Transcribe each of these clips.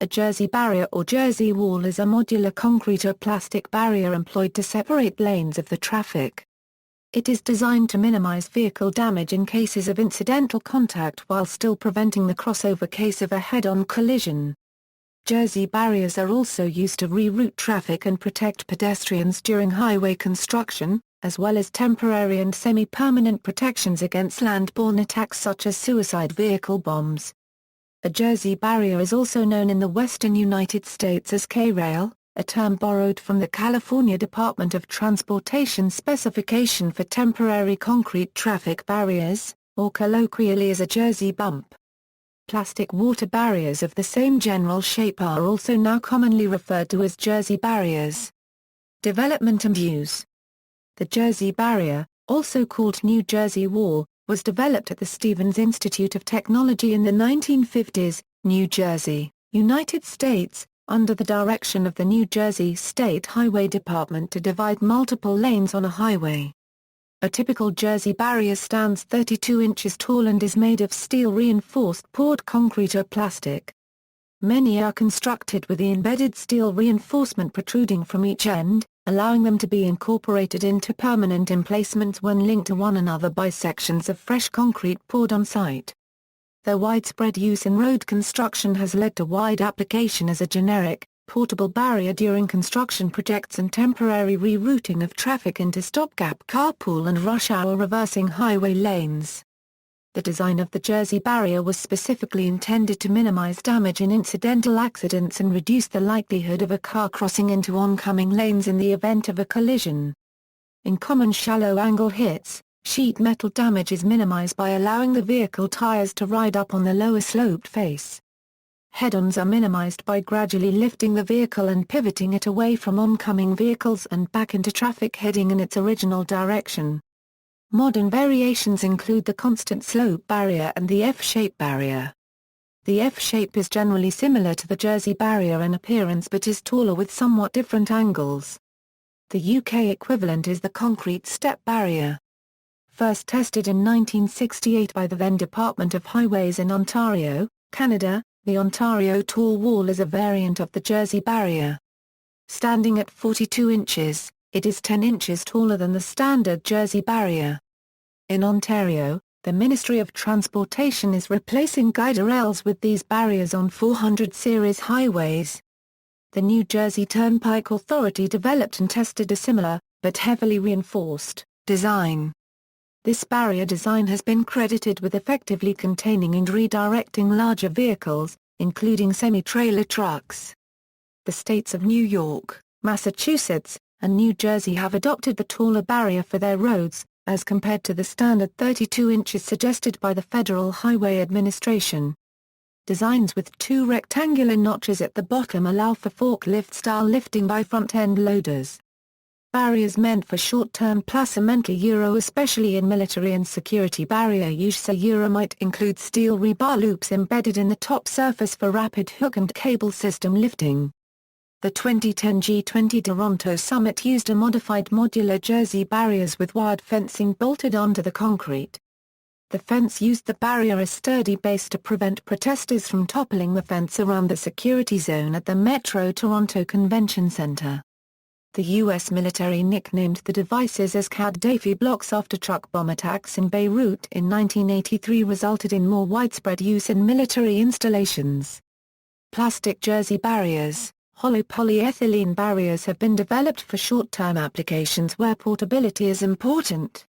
A jersey barrier or jersey wall is a modular concrete or plastic barrier employed to separate lanes of the traffic. It is designed to minimize vehicle damage in cases of incidental contact while still preventing the crossover case of a head-on collision. Jersey barriers are also used to reroute traffic and protect pedestrians during highway construction, as well as temporary and semi-permanent protections against landborne attacks such as suicide vehicle bombs. A jersey barrier is also known in the western United States as K-rail, a term borrowed from the California Department of Transportation specification for temporary concrete traffic barriers, or colloquially as a jersey bump. Plastic water barriers of the same general shape are also now commonly referred to as jersey barriers. Development and use. The jersey barrier, also called New Jersey Wall, was developed at the Stevens Institute of Technology in the 1950s, New Jersey, United States, under the direction of the New Jersey State Highway Department to divide multiple lanes on a highway. A typical jersey barrier stands 32 inches tall and is made of steel-reinforced poured concrete or plastic. Many are constructed with the embedded steel reinforcement protruding from each end, allowing them to be incorporated into permanent emplacements when linked to one another by sections of fresh concrete poured on site. Their widespread use in road construction has led to wide application as a generic, portable barrier during construction projects and temporary rerouting of traffic into stopgap carpool and rush hour reversing highway lanes. The design of the Jersey barrier was specifically intended to minimize damage in incidental accidents and reduce the likelihood of a car crossing into oncoming lanes in the event of a collision. In common shallow-angle hits, sheet metal damage is minimized by allowing the vehicle tires to ride up on the lower sloped face. Head-ons are minimized by gradually lifting the vehicle and pivoting it away from oncoming vehicles and back into traffic heading in its original direction. Modern variations include the constant slope barrier and the F-shape barrier. The F-shape is generally similar to the Jersey barrier in appearance but is taller with somewhat different angles. The UK equivalent is the concrete step barrier. First tested in 1968 by the then Department of Highways in Ontario, Canada, the Ontario Tall Wall is a variant of the Jersey barrier. Standing at 42 inches, it is 10 inches taller than the standard Jersey barrier. In Ontario, the Ministry of Transportation is replacing guide rails with these barriers on 400 series highways. The New Jersey Turnpike Authority developed and tested a similar, but heavily reinforced, design. This barrier design has been credited with effectively containing and redirecting larger vehicles, including semi-trailer trucks. The states of New York, Massachusetts, and New Jersey have adopted the taller barrier for their roads, as compared to the standard 32 inches suggested by the Federal Highway Administration. Designs with two rectangular notches at the bottom allow for forklift-style lifting by front-end loaders. Barriers meant for short-term placement especially in military and security barrier use might include steel rebar loops embedded in the top surface for rapid hook and cable system lifting. The 2010 G20 Toronto Summit used a modified modular Jersey barriers with wired fencing bolted onto the concrete. The fence used the barrier as sturdy base to prevent protesters from toppling the fence around the security zone at the Metro Toronto Convention Centre. The U.S. military nicknamed the devices as Gaddafi blocks after truck bomb attacks in Beirut in 1983 resulted in more widespread use in military installations. Plastic Jersey barriers. Hollow polyethylene barriers have been developed for short-term applications where portability is important.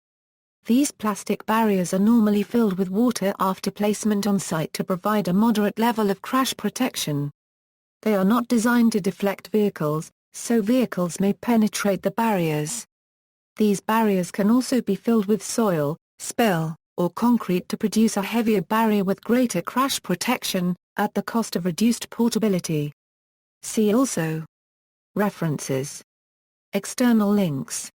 These plastic barriers are normally filled with water after placement on site to provide a moderate level of crash protection. They are not designed to deflect vehicles, so vehicles may penetrate the barriers. These barriers can also be filled with soil, spill, or concrete to produce a heavier barrier with greater crash protection, at the cost of reduced portability. See also. References. External links.